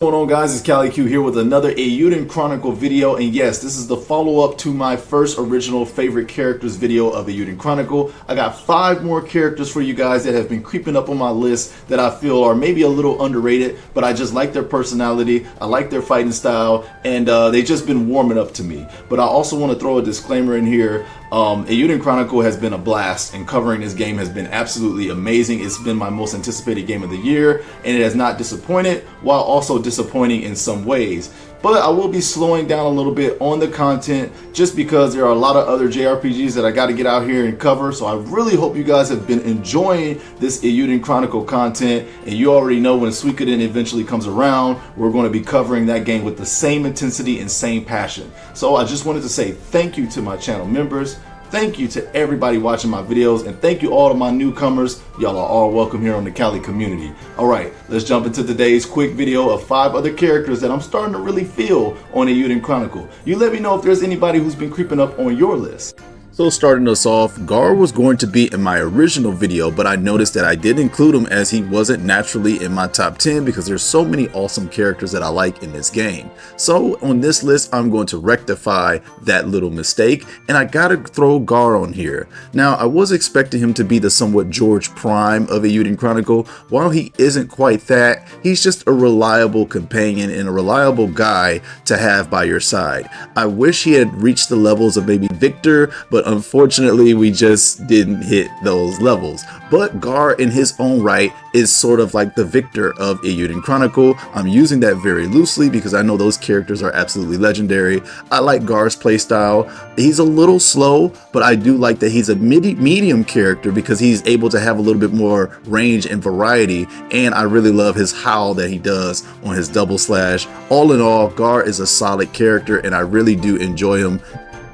What's going on, guys? It's Cali Q here with another Eiyuden Chronicle video, and yes, this is the follow-up to my first original favorite characters video of Eiyuden Chronicle. I got 5 more characters for you guys that have been creeping up on my list that I feel are maybe a little underrated, but I just like their personality, I like their fighting style, and they just been warming up to me. But I also want to throw a disclaimer in here. Eiyuden Chronicle has been a blast, and covering this game has been absolutely amazing. It's been my most anticipated game of the year, and it has not disappointed, while also disappointing in some ways. But I will be slowing down a little bit on the content just because there are a lot of other JRPGs that I got to get out here and cover. So I really hope you guys have been enjoying this Eiyuden Chronicle content, and you already know when SUIKODEN eventually comes around, we're going to be covering that game with the same intensity and same passion. So I just wanted to say thank you to my channel members. Thank you to everybody watching my videos, and thank you all to my newcomers. Y'all are all welcome here on the Cali community. Alright, let's jump into today's quick video of 5 other characters that I'm starting to really feel on Eiyuden Chronicle. You let me know if there's anybody who's been creeping up on your list. So starting us off, Garr was going to be in my original video, but I noticed that I did include him as he wasn't naturally in my top 10 because there's so many awesome characters that I like in this game. So on this list, I'm going to rectify that little mistake, and I gotta throw Garr on here. Now, I was expecting him to be the somewhat George Prime of Eiyuden Chronicle. While he isn't quite that, he's just a reliable companion and a reliable guy to have by your side. I wish he had reached the levels of maybe Victor, but unfortunately we just didn't hit those levels. But Garr in his own right is sort of like the Victor of Eiyuden Chronicle. I'm using that very loosely because I know those characters are absolutely legendary. I like Garr's playstyle. He's a little slow, but I do like that he's a medium character because he's able to have a little bit more range and variety, and I really love his howl that he does on his double slash. All in all, Garr is a solid character and I really do enjoy him.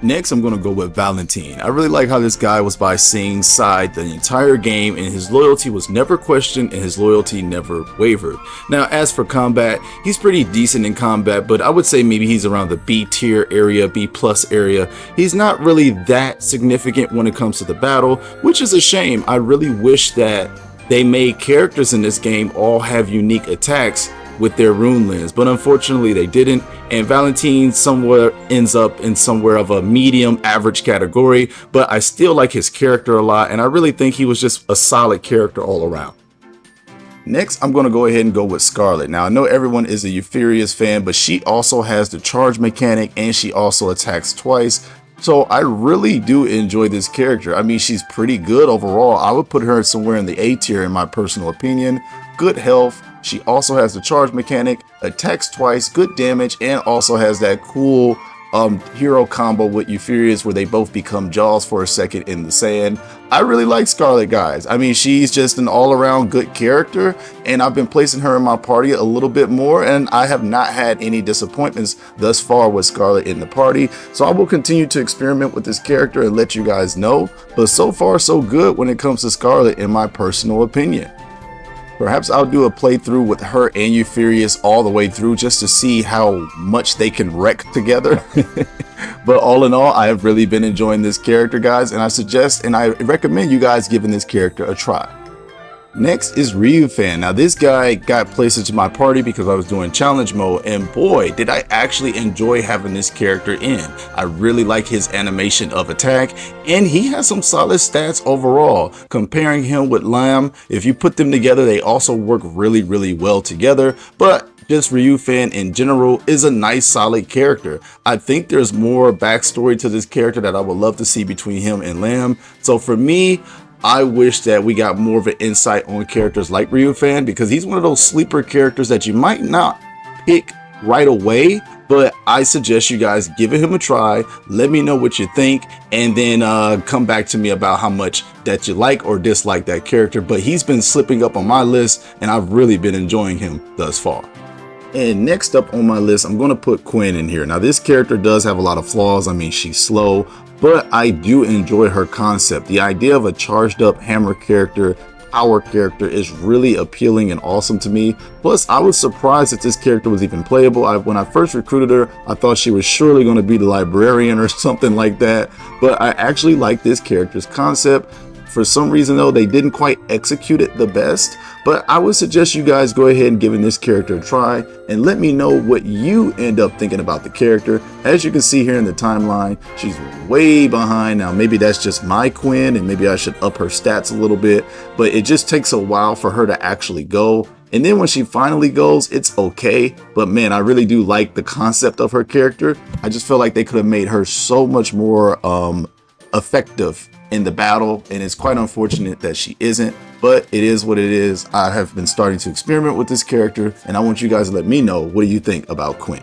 Next, I'm going to go with Valentine. I really like how this guy was by Sing's side the entire game, and his loyalty was never questioned and his loyalty never wavered. Now, as for combat, he's pretty decent in combat, but I would say maybe he's around the B tier area, B plus area. He's not really that significant when it comes to the battle, which is a shame. I really wish that they made characters in this game all have unique attacks with their rune lens, but unfortunately they didn't, and Valentine somewhere ends up in somewhere of a medium average category, but I still like his character a lot, and I really think he was just a solid character all around. Next, I'm going to go ahead and go with Scarlet. Now, I know everyone is a Euphorious fan, but she also has the charge mechanic and she also attacks twice. So I really do enjoy this character. I mean, she's pretty good overall. I would put her somewhere in the A tier in my personal opinion. Good health. She also has the charge mechanic, attacks twice, good damage, and also has that cool hero combo with Euphorious where they both become jaws for a second in the sand. I really like Scarlet, guys. I mean, she's just an all-around good character, and I've been placing her in my party a little bit more, and I have not had any disappointments thus far with Scarlet in the party. So I will continue to experiment with this character and let you guys know, but so far so good when it comes to Scarlet in my personal opinion. Perhaps I'll do a playthrough with her and Euphorious all the way through just to see how much they can wreck together. But all in all, I have really been enjoying this character, guys, and I suggest and I recommend you guys giving this character a try. Next is Eiyuden. Now this guy got placed into my party because I was doing challenge mode, and boy did I actually enjoy having this character in. I really like his animation of attack, and he has some solid stats overall. Comparing him with Lamb, if you put them together, they also work really well together, but just Eiyuden in general is a nice solid character. I think there's more backstory to this character that I would love to see between him and Lamb. So for me, I wish that we got more of an insight on characters like Eiyuden, because he's one of those sleeper characters that you might not pick right away, but I suggest you guys giving him a try. Let me know what you think, and then come back to me about how much that you like or dislike that character. But he's been slipping up on my list, and I've really been enjoying him thus far. And next up on my list, I'm going to put Quinn in here. Now this character does have a lot of flaws. I mean, she's slow, but I do enjoy her concept. The idea of a charged up hammer character, power character is really appealing and awesome to me. Plus, I was surprised that this character was even playable. When I first recruited her, I thought she was surely going to be the librarian or something like that, but I actually like this character's concept. For some reason though, they didn't quite execute it the best, but I would suggest you guys go ahead and giving this character a try and let me know what you end up thinking about the character. As you can see here in the timeline, she's way behind. Now maybe that's just my Quinn and maybe I should up her stats a little bit, but it just takes a while for her to actually go. And then when she finally goes, it's okay. But man, I really do like the concept of her character. I just feel like they could have made her so much more effective in the battle, and it's quite unfortunate that she isn't, but it is what it is. I have been starting to experiment with this character, and I want you guys to let me know, what do you think about Quinn?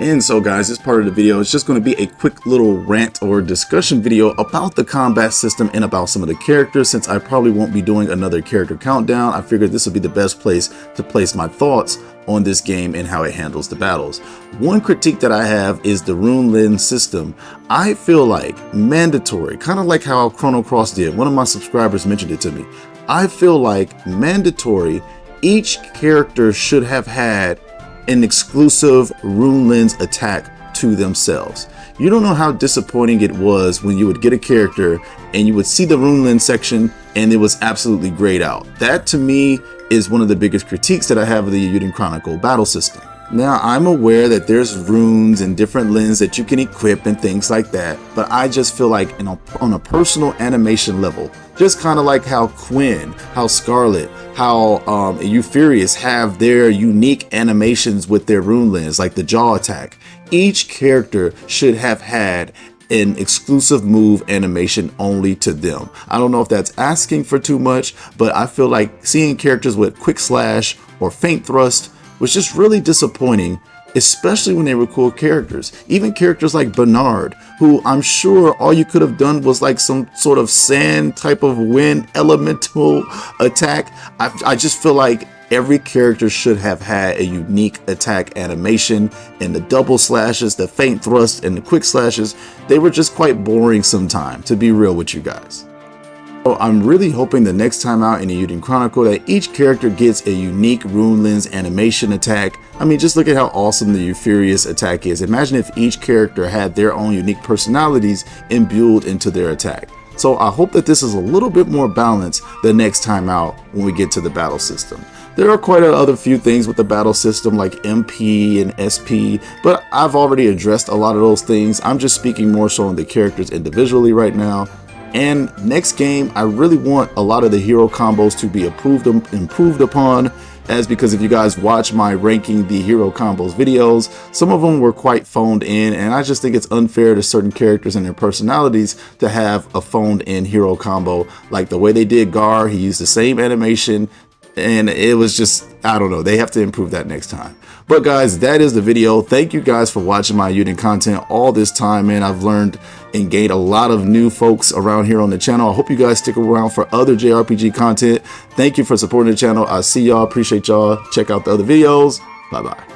And so guys, this part of the video is just going to be a quick little rant or discussion video about the combat system and about some of the characters. Since I probably won't be doing another character countdown, I figured this would be the best place to place my thoughts on this game and how it handles the battles. One critique that I have is the rune lens system. I feel like mandatory, kind of like how Chrono Cross did. One of my subscribers mentioned it to me. I feel like mandatory, each character should have had an exclusive rune lens attack to themselves. You don't know how disappointing it was when you would get a character and you would see the rune lens section and it was absolutely grayed out. That to me is one of the biggest critiques that I have of the Eiyuden Chronicle battle system. Now, I'm aware that there's runes and different lenses that you can equip and things like that, but I just feel like on a personal animation level, just kind of like how Quinn, how Scarlet, how Euphorious have their unique animations with their rune lens, like the jaw attack. Each character should have had an exclusive move animation only to them. I don't know if that's asking for too much, but I feel like seeing characters with quick slash or feint thrust was just really disappointing, especially when they were cool characters. Even characters like Bernard, who I'm sure all you could have done was like some sort of sand type of wind elemental attack. I just feel like every character should have had a unique attack animation, and the double slashes, the feint thrust, and the quick slashes, they were just quite boring sometimes, to be real with you guys. So I'm really hoping the next time out in the Eiyuden Chronicle that each character gets a unique rune lens animation attack. I mean, just look at how awesome the Euphorious attack is. Imagine if each character had their own unique personalities imbued into their attack. So I hope that this is a little bit more balanced the next time out when we get to the battle system. There are quite a other few things with the battle system like MP and SP, but I've already addressed a lot of those things. I'm just speaking more so on the characters individually right now. And next game, I really want a lot of the hero combos to be improved upon, as because if you guys watch my ranking the hero combos videos, some of them were quite phoned in, and I just think it's unfair to certain characters and their personalities to have a phoned in hero combo. Like the way they did Garr, he used the same animation, and it was just, I don't know, they have to improve that next time. But guys, that is the video. Thank you guys for watching my Eiyuden content all this time, man. I've learned and gained a lot of new folks around here on the channel. I hope you guys stick around for other JRPG content. Thank you for supporting the channel. I'll see y'all. Appreciate y'all. Check out the other videos. Bye-bye.